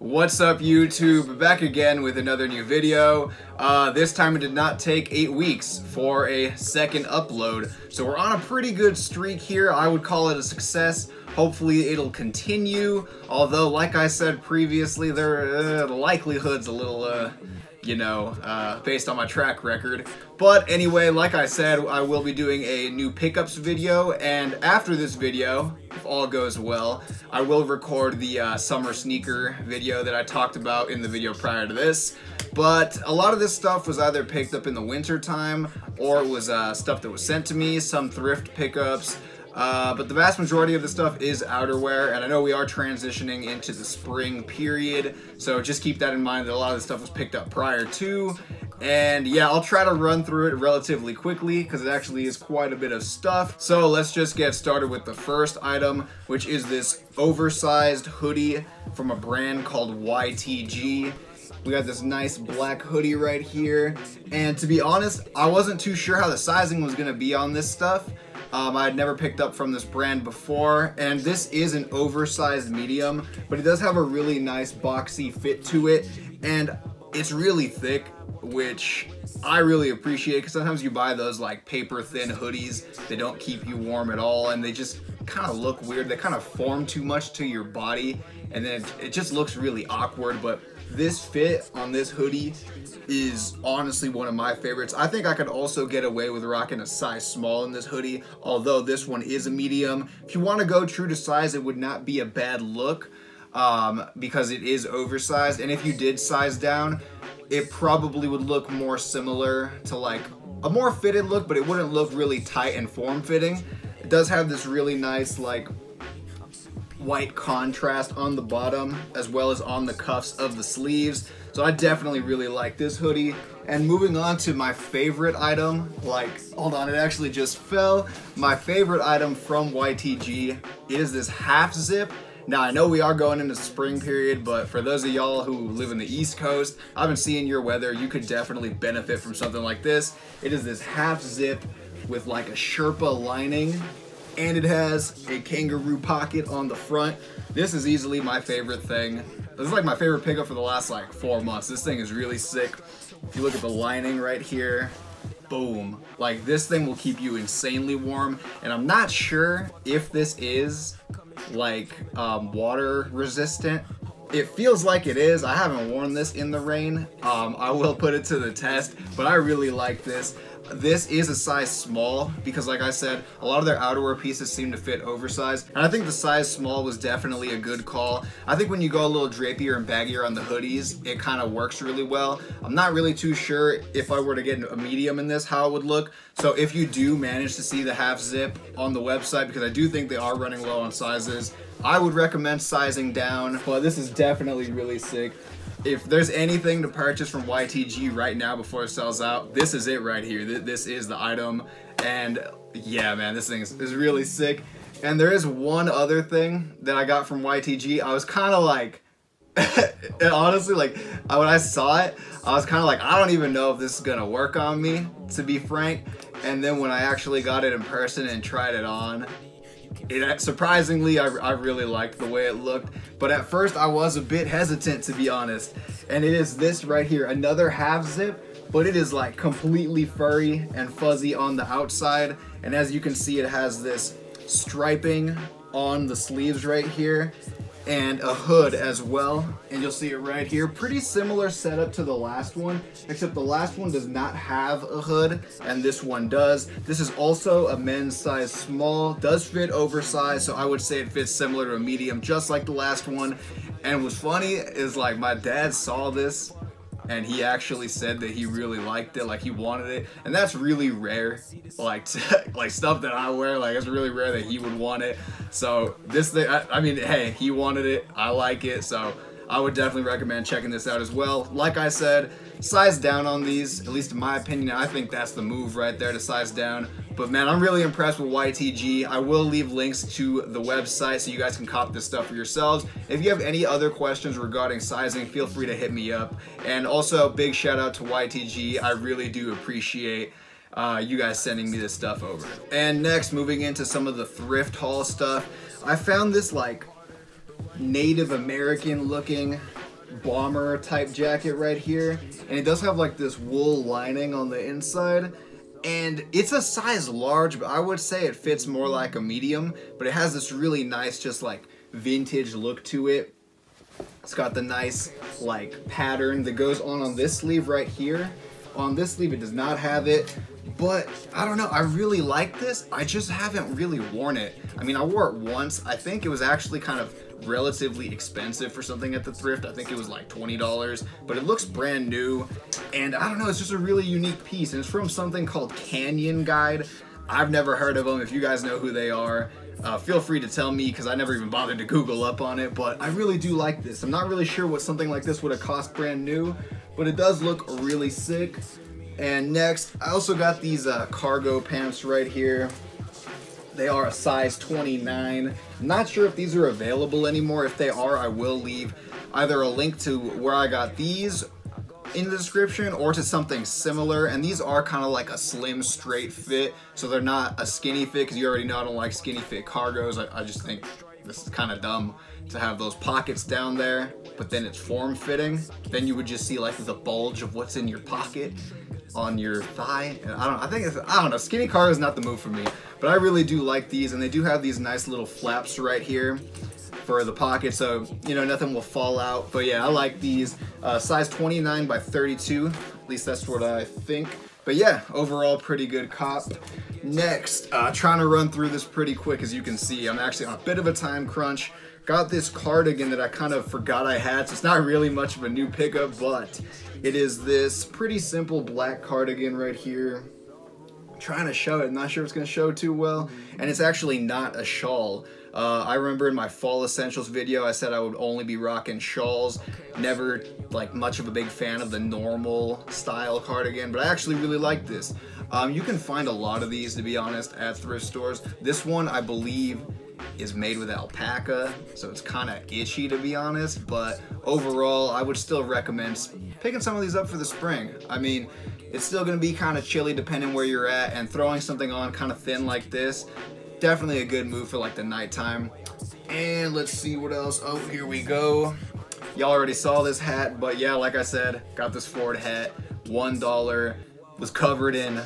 What's up, YouTube? Back again with another new video. This time it did not take 8 weeks for a second upload, so we're on a pretty good streak here. I would call it a success. Hopefully it'll continue, although like I said previously, the likelihood's a little based on my track record. But anyway, like I said, I will be doing a new pickups video, and after this video, if all goes well, I will record the summer sneaker video that I talked about in the video prior to this. But a lot of this stuff was either picked up in the winter time, or it was stuff that was sent to me, some thrift pickups. But the vast majority of the stuff is outerwear, and I know we are transitioning into the spring period, so just keep that in mind that a lot of the stuff was picked up prior to. And yeah, I'll try to run through it relatively quickly because it actually is quite a bit of stuff. So let's just get started with the first item, which is this oversized hoodie from a brand called YTG. We got this nice black hoodie right here, and to be honest, I wasn't too sure how the sizing was going to be on this stuff. I had never picked up from this brand before, and this is an oversized medium, but it does have a really nice boxy fit to it, and it's really thick, which I really appreciate, because sometimes you buy those like paper thin hoodies, they don't keep you warm at all, and they just kind of look weird. They kind of form too much to your body, and then it just looks really awkward. But this fit on this hoodie is honestly one of my favorites. I think I could also get away with rocking a size small in this hoodie, although this one is a medium. If you want to go true to size, it would not be a bad look, because it is oversized, and if you did size down, it probably would look more similar to like a more fitted look, but it wouldn't look really tight and form-fitting. It does have this really nice like white contrast on the bottom as well as on the cuffs of the sleeves, so I definitely really like this hoodie. And moving on to my favorite item, hold on, it actually just fell. My favorite item from YTG is this half zip. Now, I know we are going into spring period, but for those of y'all who live in the East Coast, I've been seeing your weather, you could definitely benefit from something like this. It is this half zip with like a Sherpa lining, and it has a kangaroo pocket on the front. This is easily my favorite thing. This is like my favorite pickup for the last like 4 months. This thing is really sick. If you look at the lining right here, boom. Like, this thing will keep you insanely warm, and I'm not sure if this is like water resistant. It feels like it is. I haven't worn this in the rain. I will put it to the test, but I really like this. This is a size small because, like I said, a lot of their outerwear pieces seem to fit oversized, and I think the size small was definitely a good call. I think when you go a little drapier and baggier on the hoodies, it kind of works really well. I'm not really too sure if I were to get a medium in this how it would look, so if you do manage to see the half zip on the website, because I do think they are running low on sizes, I would recommend sizing down. But this is definitely really sick. If there's anything to purchase from YTG right now before it sells out, this is it right here. This is the item, and yeah, man, this thing is really sick. And there is one other thing that I got from YTG. I was kind of like, honestly, like, when I saw it, I was kind of like, I don't even know if this is gonna work on me, to be frank. And then when I actually got it in person and tried it on, surprisingly, I really liked the way it looked, but at first I was a bit hesitant, to be honest. And it is this right here, another half zip, but it is like completely furry and fuzzy on the outside, and as you can see, it has this striping on the sleeves right here and a hood as well, and you'll see it right here. Pretty similar setup to the last one, except the last one does not have a hood and this one does. This is also a men's size small, does fit oversized, so I would say it fits similar to a medium, just like the last one. And what's funny is, like, my dad saw this and he actually said that he really liked it, like he wanted it, and that's really rare. Like stuff that I wear, like, it's really rare that he would want it. So this thing, I mean, hey, he wanted it, I like it, so I would definitely recommend checking this out as well. Like I said, size down on these, at least in my opinion. I think that's the move right there, to size down. But man, I'm really impressed with YTG. I will leave links to the website so you guys can cop this stuff for yourselves. If you have any other questions regarding sizing, feel free to hit me up. And also, big shout out to YTG. I really do appreciate you guys sending me this stuff over. And next, moving into some of the thrift haul stuff, I found this like Native American looking bomber type jacket right here, and it does have like this wool lining on the inside, and it's a size large, but I would say it fits more like a medium, but it has this really nice just like vintage look to it. It's got the nice like pattern that goes on this sleeve right here. On this sleeve it does not have it, but I don't know, I really like this. I just haven't really worn it. I mean, I wore it once. I think it was actually kind of relatively expensive for something at the thrift. I think it was like $20, but it looks brand new, and I don't know, it's just a really unique piece, and it's from something called Canyon Guide. I've never heard of them. If you guys know who they are, feel free to tell me, because I never even bothered to Google up on it, but I really do like this. I'm not really sure what something like this would have cost brand new, but it does look really sick. And next, I also got these cargo pants right here. They are a size 29. I'm not sure if these are available anymore. If they are, I will leave either a link to where I got these in the description or to something similar. And these are kind of like a slim straight fit, so they're not a skinny fit, because you already know I don't like skinny fit cargos. I just think this is kind of dumb to have those pockets down there, but then it's form fitting. Then you would just see like the bulge of what's in your pocket on your thigh, and I don't know, skinny cargo is not the move for me, but I really do like these, and they do have these nice little flaps right here for the pocket, so you know, nothing will fall out. But yeah, I like these. Size 29 by 32, at least that's what I think. But yeah, overall pretty good cop. Next, trying to run through this pretty quick. As you can see, I'm actually on a bit of a time crunch. Got this cardigan that I kind of forgot I had, so it's not really much of a new pickup, but it is this pretty simple black cardigan right here. I'm trying to show it, I'm not sure if it's going to show too well, and it's actually not a shawl. I remember in my fall essentials video I said I would only be rocking shawls. Never like much of a big fan of the normal style cardigan, but I actually really like this. You can find a lot of these, to be honest, at thrift stores. This one I believe is made with alpaca, so it's kind of itchy, to be honest, but overall I would still recommend picking some of these up for the spring. I mean, it's still going to be kind of chilly depending where you're at, and throwing something on kind of thin like this, definitely a good move for like the nighttime. And let's see what else. Oh, here we go. Y'all already saw this hat, but yeah, like I said, got this Ford hat, $1, was covered in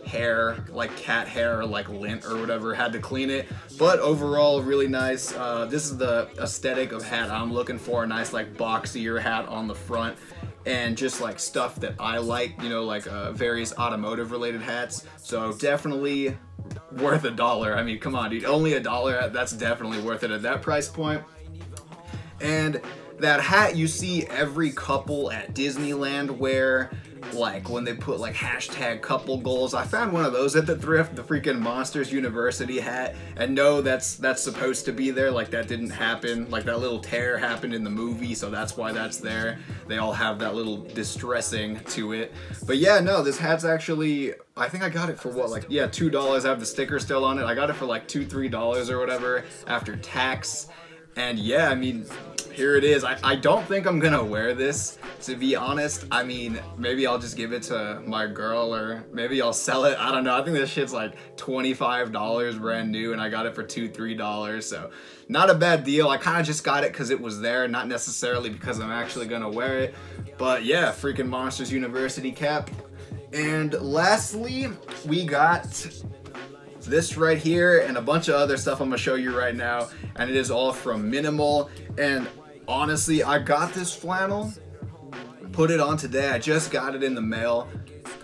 hair, like cat hair or like lint or whatever, had to clean it, but overall really nice. This is the aesthetic of hat I'm looking for, a nice like boxier hat on the front, and just like stuff that I like, you know, like various automotive related hats. So definitely worth $1. I mean, come on dude, only $1, that's definitely worth it at that price point. And that hat you see every couple at Disneyland wear, like when they put like hashtag couple goals. I found one of those at the thrift, the freaking Monsters University hat, and no, that's supposed to be there. Like that didn't happen, like that little tear happened in the movie, so that's why that's there. They all have that little distressing to it. But yeah, no, this hat's actually, I think I got it for what, like, yeah, $2. I have the sticker still on it. I got it for like $2, $3 or whatever after tax. And yeah, I mean, here it is. I don't think I'm gonna wear this, to be honest. I mean, maybe I'll just give it to my girl, or maybe I'll sell it. I don't know. I think this shit's like $25 brand new, and I got it for $2, $3, so not a bad deal. I kind of just got it because it was there, not necessarily because I'm actually gonna wear it. But yeah, freaking Monsters University cap. And lastly, we got this right here and a bunch of other stuff I'm gonna show you right now, and it is all from Minimal. And honestly, I got this flannel, put it on today. I just got it in the mail,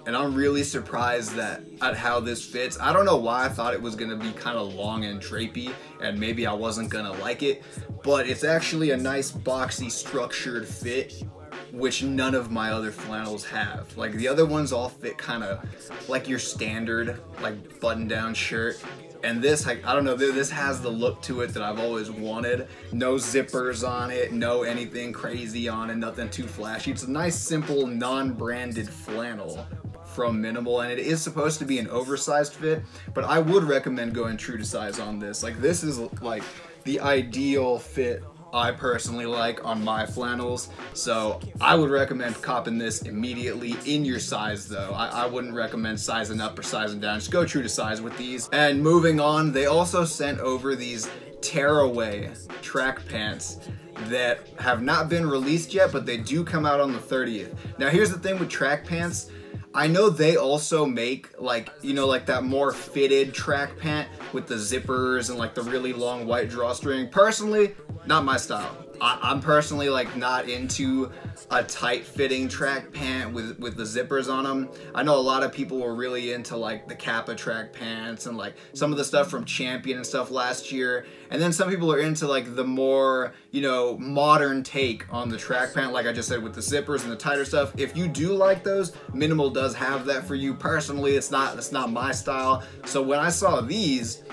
and I'm really surprised at how this fits. I don't know why I thought it was gonna be kind of long and drapey, and maybe I wasn't gonna like it, but it's actually a nice boxy structured fit, which none of my other flannels have. Like the other ones all fit kind of like your standard like button-down shirt, and this, I don't know, this has the look to it that I've always wanted. No zippers on it, no anything crazy on it, nothing too flashy. It's a nice simple non-branded flannel from Minimal, and it is supposed to be an oversized fit, but I would recommend going true to size on this. Like this is like the ideal fit I personally like on my flannels, so I would recommend copping this immediately in your size though. I wouldn't recommend sizing up or sizing down. Just go true to size with these. And moving on, they also sent over these Tearaway track pants that have not been released yet, but they do come out on the 30th. Now here's the thing with track pants. I know they also make like, you know, like that more fitted track pant with the zippers and like the really long white drawstring. Personally, not my style. I'm personally like not into a tight fitting track pant with the zippers on them. I know a lot of people were really into like the Kappa track pants and like some of the stuff from Champion and stuff last year. And then some people are into like the more, you know, modern take on the track pant, like I just said, with the zippers and the tighter stuff. If you do like those, Minimal does have that for you. Personally, it's not my style. So when I saw these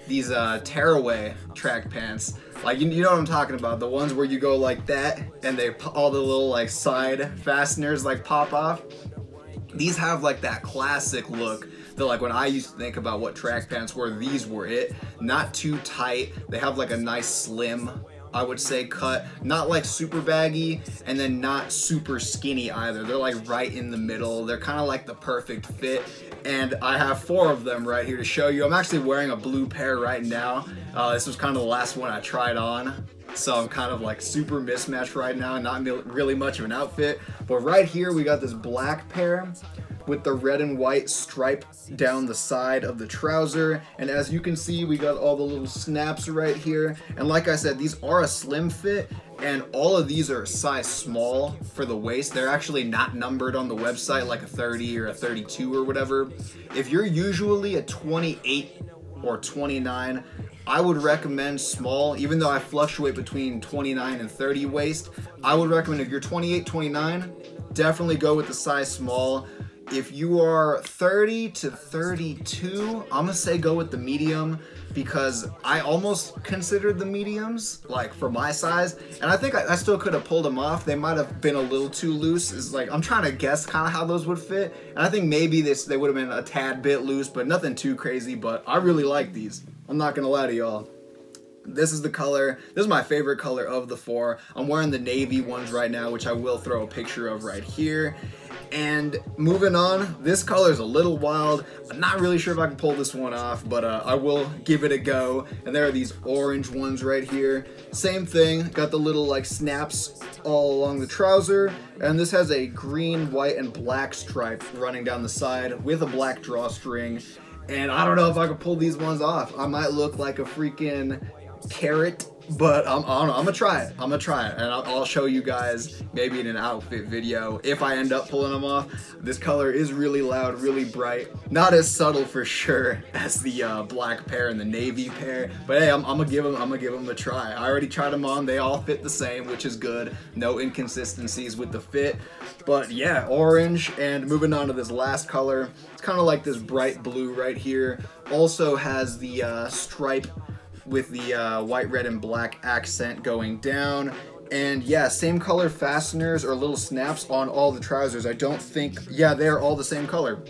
Tearaway track pants, like you know what I'm talking about, the ones where you go like that and they all the little like side fasteners like pop off. These have like that classic look that like when I used to think about what track pants were, these were it. Not too tight. They have like a nice slim, I would say, cut, not like super baggy and then not super skinny either. They're like right in the middle. They're kind of like the perfect fit. And I have 4 of them right here to show you. I'm actually wearing a blue pair right now. This was kind of the last one I tried on. So I'm kind of like super mismatched right now, not really much of an outfit. But right here we got this black pair with the red and white stripe down the side of the trouser. And as you can see, we got all the little snaps right here. And like I said, these are a slim fit, and all of these are a size small for the waist. They're actually not numbered on the website like a 30 or a 32 or whatever. If you're usually a 28 or 29, I would recommend small. Even though I fluctuate between 29 and 30 waist, I would recommend if you're 28, 29, definitely go with the size small. If you are 30 to 32, I'm gonna say go with the medium, because I almost considered the mediums like for my size, and I think I still could have pulled them off. They might have been a little too loose. It's like I'm trying to guess kind of how those would fit, and I think maybe they would have been a tad bit loose, but nothing too crazy. But I really like these. I'm not gonna lie to y'all. This is the color. This is my favorite color of the 4. I'm wearing the navy ones right now, which I will throw a picture of right here. And moving on, this color is a little wild. I'm not really sure if I can pull this one off, but I will give it a go. And there are these orange ones right here. Same thing, got the little like snaps all along the trouser. And this has a green, white, and black stripe running down the side with a black drawstring. And I don't know if I can pull these ones off. I might look like a freaking carrot, but I'm gonna try it. I'm gonna try it, and I'll show you guys maybe in an outfit video if I end up pulling them off. This color is really loud, really bright, not as subtle for sure as the black pair and the navy pair, but hey, I'm gonna give them a try. I already tried them on. They all fit the same, which is good. No inconsistencies with the fit. But yeah, orange. And moving on to this last color, it's kind of like this bright blue right here. Also has the stripe with the white, red, and black accent going down. And yeah, same color fasteners or little snaps on all the trousers. I don't think, yeah, they're all the same color.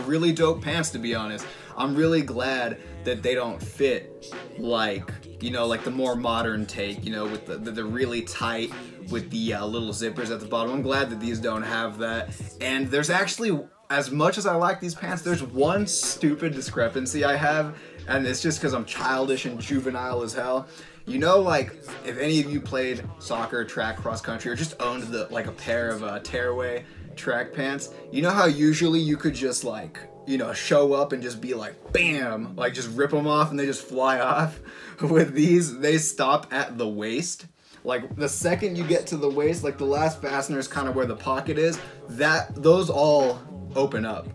Really dope pants, to be honest. I'm really glad that they don't fit like, you know, like the more modern take, you know, with the really tight with the little zippers at the bottom. I'm glad that these don't have that. And there's actually, as much as I like these pants, there's one stupid discrepancy I have, and it's just because I'm childish and juvenile as hell. You know, like, if any of you played soccer, track, cross country, or just owned like a pair of Tearaway track pants, you know how usually you could just like, you know, show up and just be like, bam, like just rip them off and they just fly off? With these, they stop at the waist. Like the second you get to the waist, like the last fastener is kind of where the pocket is, those all open up.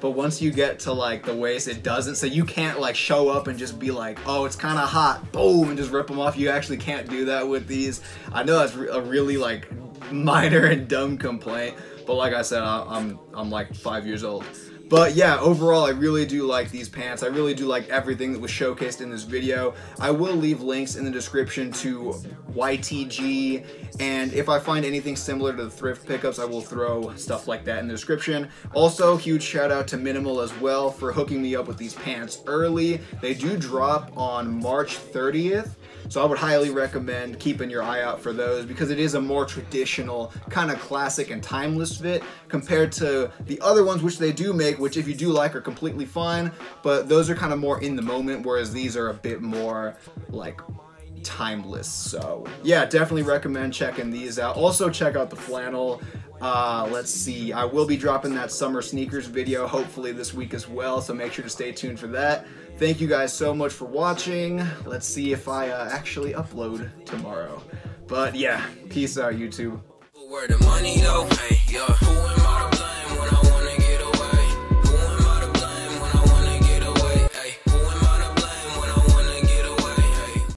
But once you get to like the waist, it doesn't. So you can't like show up and just be like, oh, it's kind of hot, boom, and just rip them off. You actually can't do that with these. I know that's a really like minor and dumb complaint, but like I said, I'm like 5 years old. But yeah, overall, I really do like these pants. I really do like everything that was showcased in this video. I will leave links in the description to YTG, and if I find anything similar to the Thrift pickups, I will throw stuff like that in the description. Also, huge shout out to Minimal as well for hooking me up with these pants early. They do drop on March 30th. So I would highly recommend keeping your eye out for those, because it is a more traditional, kind of classic and timeless fit compared to the other ones, which they do make which if you do like are completely fine, but those are kind of more in the moment, whereas these are a bit more like timeless. So yeah, definitely recommend checking these out. Also check out the flannel. Let's see, I will be dropping that summer sneakers video hopefully this week as well, so make sure to stay tuned for that. Thank you guys so much for watching. Let's see if I actually upload tomorrow. But yeah, peace out, YouTube. Where the money though? Hey, yeah.